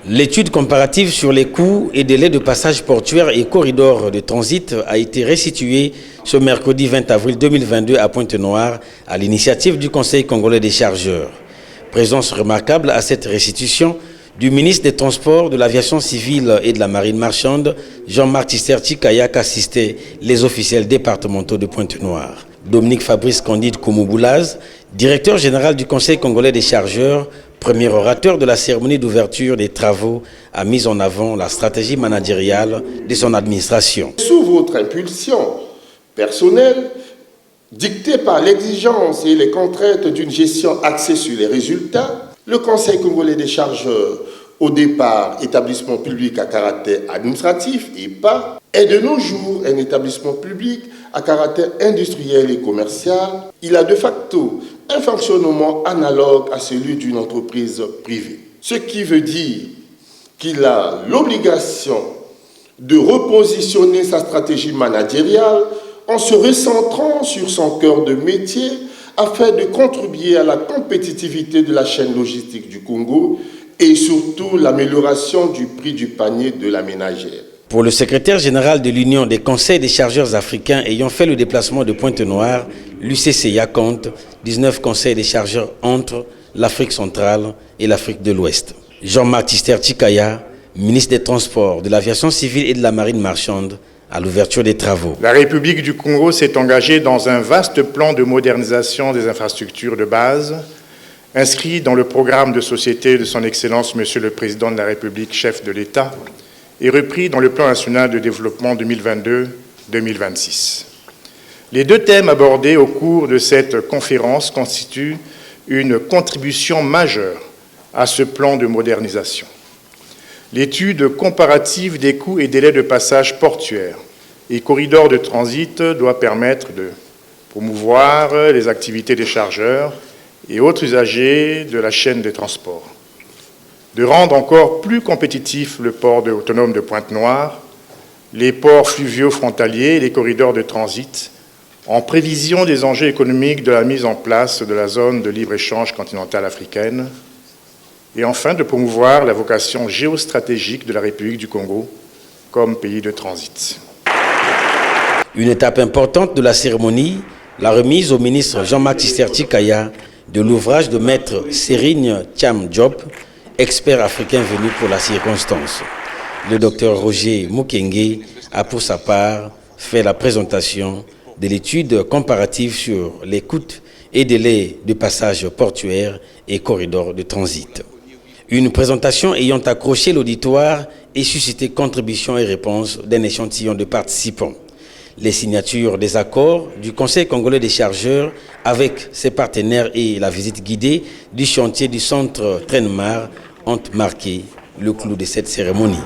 L'étude comparative sur les coûts et délais de passage portuaire et corridors de transit a été restituée ce mercredi 20 avril 2022 à Pointe-Noire à l'initiative du Conseil congolais des chargeurs. Présence remarquable à cette restitution du ministre des Transports, de l'Aviation civile et de la Marine marchande, Jean-Marc Tisterti-Kaya, qu'assistaient les officiels départementaux de Pointe-Noire. Dominique Fabrice Candide Koumouboulaz, directeur général du Conseil congolais des chargeurs, premier orateur de la cérémonie d'ouverture des travaux, a mis en avant la stratégie managériale de son administration. Sous votre impulsion personnelle, dictée par l'exigence et les contraintes d'une gestion axée sur les résultats, le Conseil congolais des chargeurs, au départ établissement public à caractère administratif et pas, est de nos jours un établissement public à caractère industriel et commercial. Il a de facto un fonctionnement analogue à celui d'une entreprise privée. Ce qui veut dire qu'il a l'obligation de repositionner sa stratégie managériale en se recentrant sur son cœur de métier afin de contribuer à la compétitivité de la chaîne logistique du Congo et surtout l'amélioration du prix du panier de la ménagère. Pour le secrétaire général de l'Union des conseils des chargeurs africains ayant fait le déplacement de Pointe-Noire, l'UCCIA compte 19 conseils des chargeurs entre l'Afrique centrale et l'Afrique de l'Ouest. Jean-Marc Tisterti-Kaya, ministre des Transports, de l'Aviation civile et de la Marine marchande, à l'ouverture des travaux. La République du Congo s'est engagée dans un vaste plan de modernisation des infrastructures de base, inscrit dans le programme de société de son Excellence Monsieur le Président de la République, chef de l'État, et repris dans le plan national de développement 2022-2026. Les deux thèmes abordés au cours de cette conférence constituent une contribution majeure à ce plan de modernisation. L'étude comparative des coûts et délais de passage portuaire et corridors de transit doit permettre de promouvoir les activités des chargeurs et autres usagers de la chaîne des transports, de rendre encore plus compétitif le port autonome de Pointe-Noire, les ports fluviaux frontaliers et les corridors de transit, en prévision des enjeux économiques de la mise en place de la zone de libre-échange continentale africaine, et enfin de promouvoir la vocation géostratégique de la République du Congo comme pays de transit. Une étape importante de la cérémonie, la remise au ministre Jean-Marc Tisterti-Kaya de l'ouvrage de maître Serigne Thiam Diop, expert africain venu pour la circonstance. Le docteur Roger Mukenge a pour sa part fait la présentation de l'étude comparative sur les coûts et délais de passage portuaire et corridors de transit. Une présentation ayant accroché l'auditoire et suscité contributions et réponses d'un échantillon de participants. Les signatures des accords du Conseil congolais des chargeurs avec ses partenaires et la visite guidée du chantier du centre Trenmar ont marqué le clou de cette cérémonie.